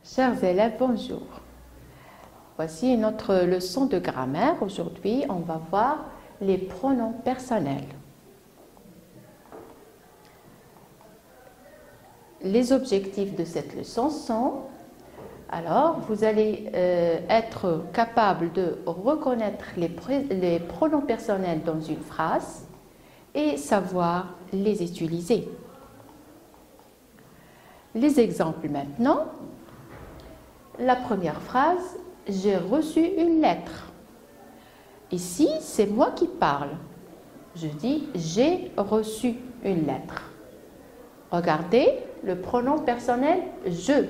Chers élèves, bonjour. Voici notre leçon de grammaire. Aujourd'hui, on va voir les pronoms personnels. Les objectifs de cette leçon sont, alors, vous allez être capable de reconnaître les pronoms personnels dans une phrase et savoir les utiliser. Les exemples maintenant. La première phrase, j'ai reçu une lettre. Ici, c'est moi qui parle. Je dis, j'ai reçu une lettre. Regardez le pronom personnel je.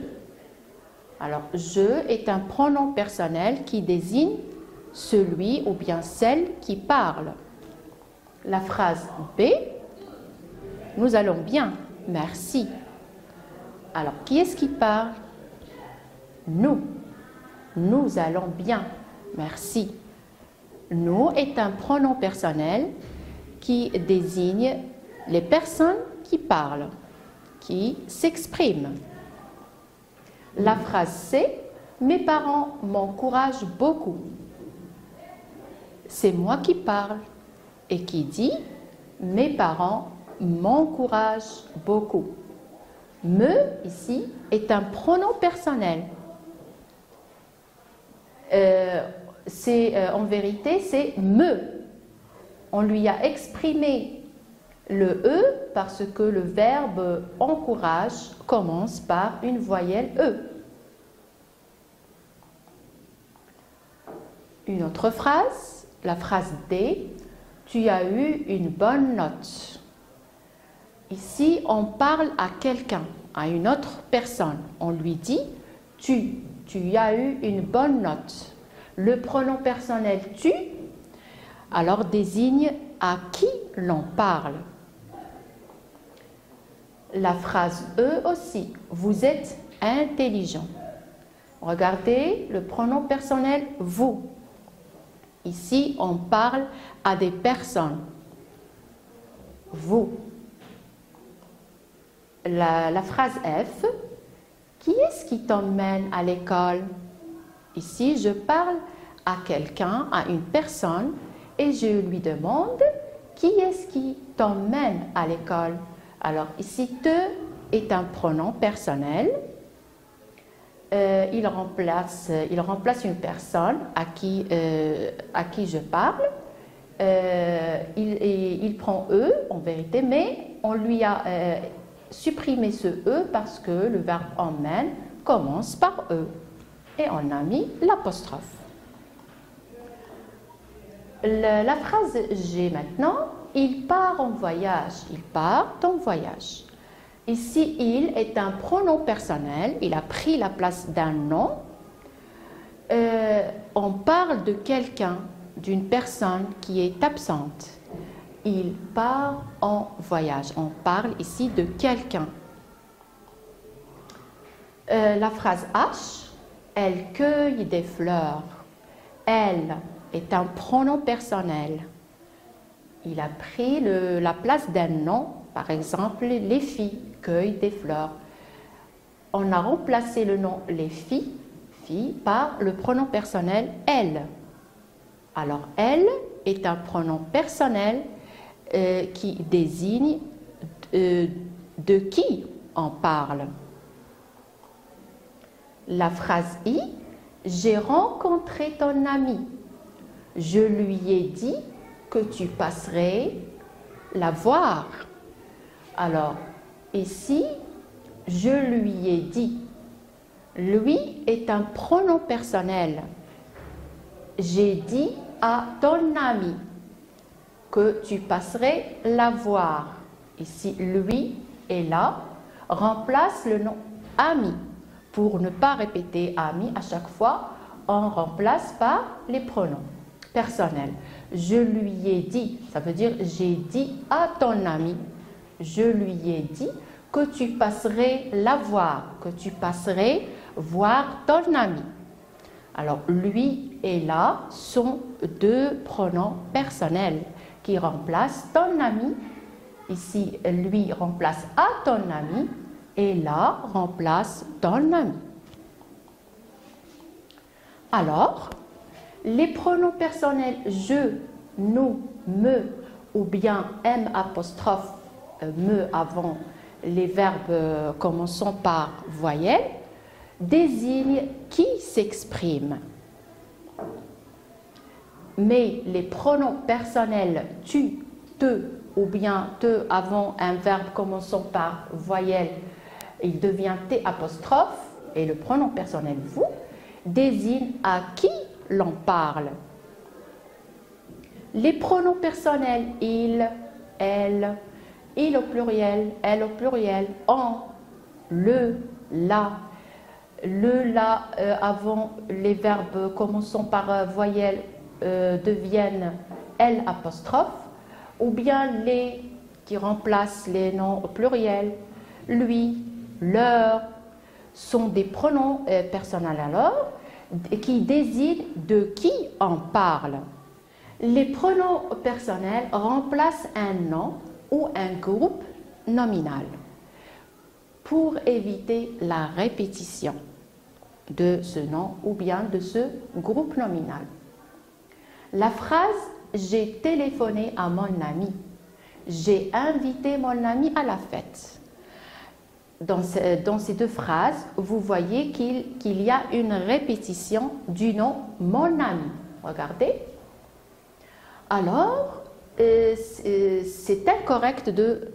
Alors, je est un pronom personnel qui désigne celui ou bien celle qui parle. La phrase B, nous allons bien, merci. Alors, qui est-ce qui parle? Nous. Nous allons bien, merci. Nous est un pronom personnel qui désigne les personnes qui parlent, qui s'expriment. La phrase C, mes parents m'encouragent beaucoup. C'est moi qui parle et qui dit mes parents m'encouragent beaucoup. Me, ici, est un pronom personnel. En vérité, c'est me. On lui a exprimé le E parce que le verbe encourage commence par une voyelle E. Une autre phrase, la phrase D, tu as eu une bonne note. Ici, on parle à quelqu'un, à une autre personne. On lui dit tu as eu une bonne note. Le pronom personnel tu, alors désigne à qui l'on parle. La phrase E aussi, vous êtes intelligent. Regardez le pronom personnel vous. Ici, on parle à des personnes. Vous. La phrase F, qui est-ce qui t'emmène à l'école? Ici, je parle à quelqu'un, à une personne, et je lui demande qui est-ce qui t'emmène à l'école? Alors ici, te est un pronom personnel. Il remplace une personne à qui je parle. Il prend E en vérité, mais on lui a supprimé ce E parce que le verbe emmène commence par E. Et on a mis l'apostrophe. La phrase G maintenant, il part en voyage. Il part en voyage. Ici, il est un pronom personnel. Il a pris la place d'un nom. On parle de quelqu'un, d'une personne qui est absente. Il part en voyage. On parle ici de quelqu'un. La phrase H, elle cueille des fleurs. Elle est un pronom personnel. Il a pris la place d'un nom. Par exemple, les filles cueillent des fleurs. On a remplacé le nom les filles par le pronom personnel elle. Alors, elle est un pronom personnel qui désigne de qui on parle. La phrase I, j'ai rencontré ton ami. Je lui ai dit que tu passerais la voir. Alors, ici, je lui ai dit. Lui est un pronom personnel. J'ai dit à ton ami que tu passerais la voir. Ici, lui est là, remplace le nom ami. Pour ne pas répéter ami à chaque fois, on remplace par les pronoms personnels. Je lui ai dit, ça veut dire j'ai dit à ton ami. Je lui ai dit que tu passerais la voir, que tu passerais voir ton ami. Alors, lui et là sont deux pronoms personnels qui remplacent ton ami ici, lui remplace à ton ami et là remplace ton ami. Alors, les pronoms personnels je, nous, me ou bien m apostrophe me avant les verbes commençant par voyelle désignent qui s'exprime. Mais les pronoms personnels tu, te ou bien te avant un verbe commençant par voyelle, il devient t apostrophe et le pronom personnel vous désigne à qui l'on parle. Les pronoms personnels il, elle, il au pluriel, elle au pluriel, on, le, la avant les verbes commençant par voyelle deviennent L apostrophe, ou bien les qui remplacent les noms au pluriel, lui, leur, sont des pronoms personnels alors, qui désignent de qui on parle. Les pronoms personnels remplacent un nom ou un groupe nominal pour éviter la répétition de ce nom ou bien de ce groupe nominal. La phrase « J'ai téléphoné à mon ami »,« J'ai invité mon ami à la fête ». Dans ces deux phrases, vous voyez qu'il y a une répétition du nom « mon ami ». Regardez. Alors, c'est incorrect de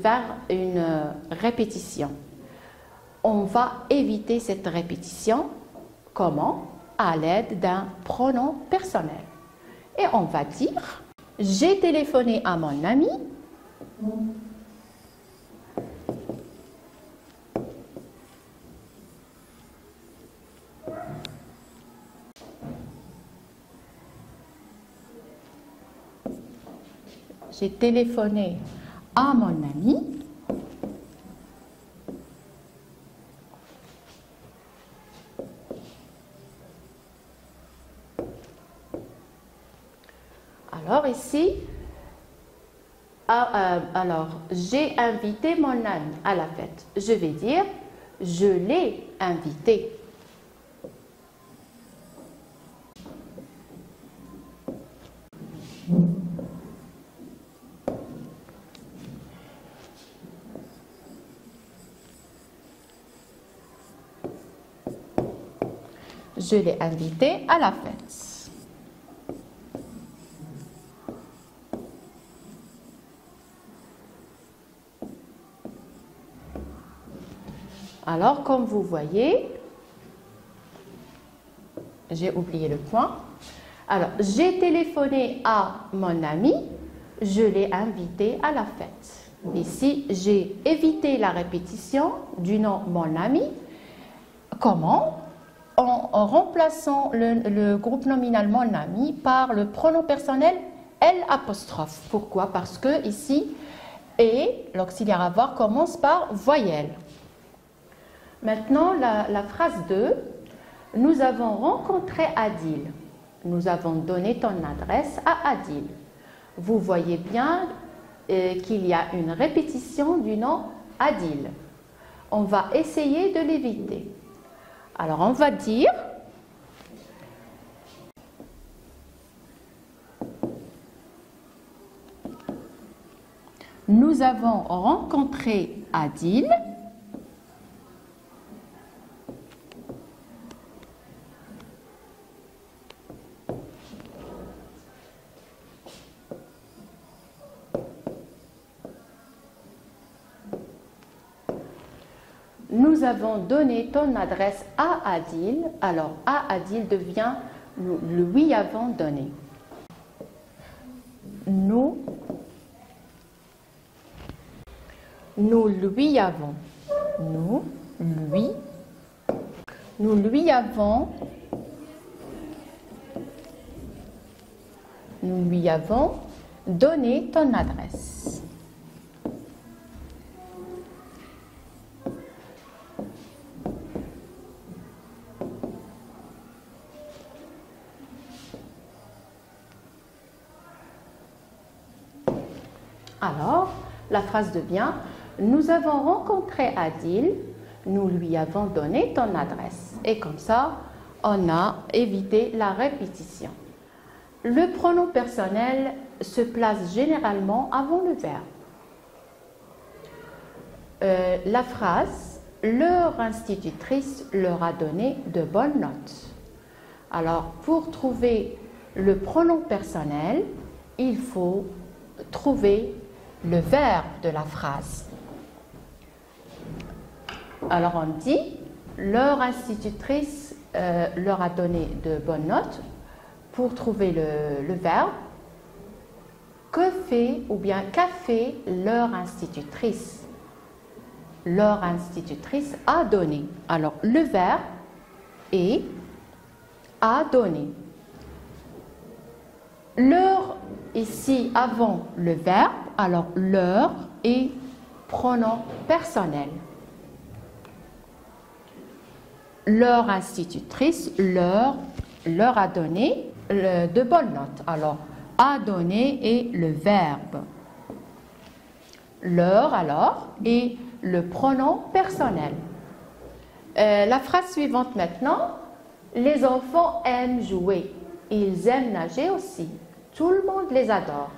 faire une répétition. On va éviter cette répétition. Comment? À l'aide d'un pronom personnel. Et on va dire « J'ai téléphoné à mon ami ». J'ai téléphoné à mon ami. Alors ici, j'ai invité mon ami à la fête. Je vais dire, je l'ai invité. Je l'ai invité à la fête. Alors, comme vous voyez, j'ai oublié le point. Alors, j'ai téléphoné à mon ami, je l'ai invité à la fête. Ici, j'ai évité la répétition du nom mon ami. Comment? En remplaçant le groupe nominal mon ami par le pronom personnel L apostrophe. Pourquoi? Parce que ici, et l'auxiliaire avoir commence par voyelle. Maintenant, la phrase 2, nous avons rencontré Adil. Nous avons donné ton adresse à Adil. Vous voyez bien qu'il y a une répétition du nom Adil. On va essayer de l'éviter. Alors, on va dire nous avons rencontré Adil. Nous avons donné ton adresse à Adil. Alors, à Adil devient nous lui avons donné. Nous lui avons. Nous lui avons. Nous lui avons donné ton adresse. Alors, la phrase devient « Nous avons rencontré Adil, nous lui avons donné ton adresse. » Et comme ça, on a évité la répétition. Le pronom personnel se place généralement avant le verbe. La phrase « Leur institutrice leur a donné de bonnes notes ». Alors, pour trouver le pronom personnel, il faut trouver le verbe de la phrase. Alors, on dit « Leur institutrice leur a donné de bonnes notes ». Pour trouver le verbe, que fait ou bien qu'a fait leur institutrice? Leur institutrice a donné. Alors, le verbe est a donné. Leur, ici, avant le verbe, alors leur est pronom personnel. Leur institutrice leur a donné de bonnes notes. Alors, a donné est le verbe. Leur, alors, est le pronom personnel. La phrase suivante maintenant. Les enfants aiment jouer. Ils aiment nager aussi. Tout le monde les adore.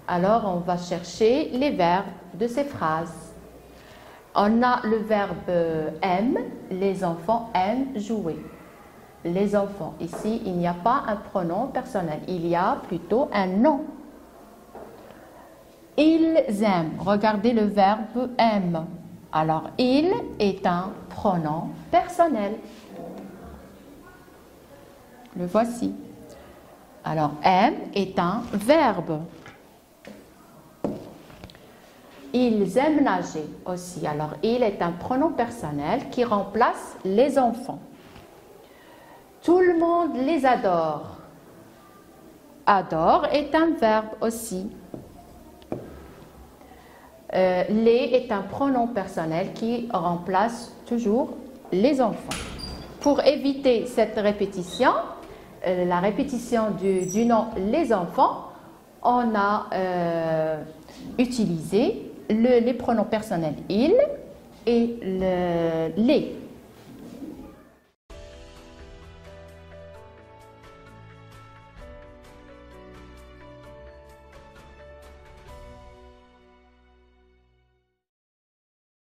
Alors, on va chercher les verbes de ces phrases. On a le verbe aime. Les enfants aiment jouer. Les enfants, ici, il n'y a pas un pronom personnel, il y a plutôt un nom. Ils aiment, regardez le verbe aime. Alors, il est un pronom personnel. Le voici. Alors, aime est un verbe. Ils aiment nager aussi. Alors, il est un pronom personnel qui remplace les enfants. Tout le monde les adore. Adore est un verbe aussi. Les est un pronom personnel qui remplace toujours les enfants. Pour éviter cette répétition, la répétition du nom les enfants, on a utilisé les pronoms personnels il et les.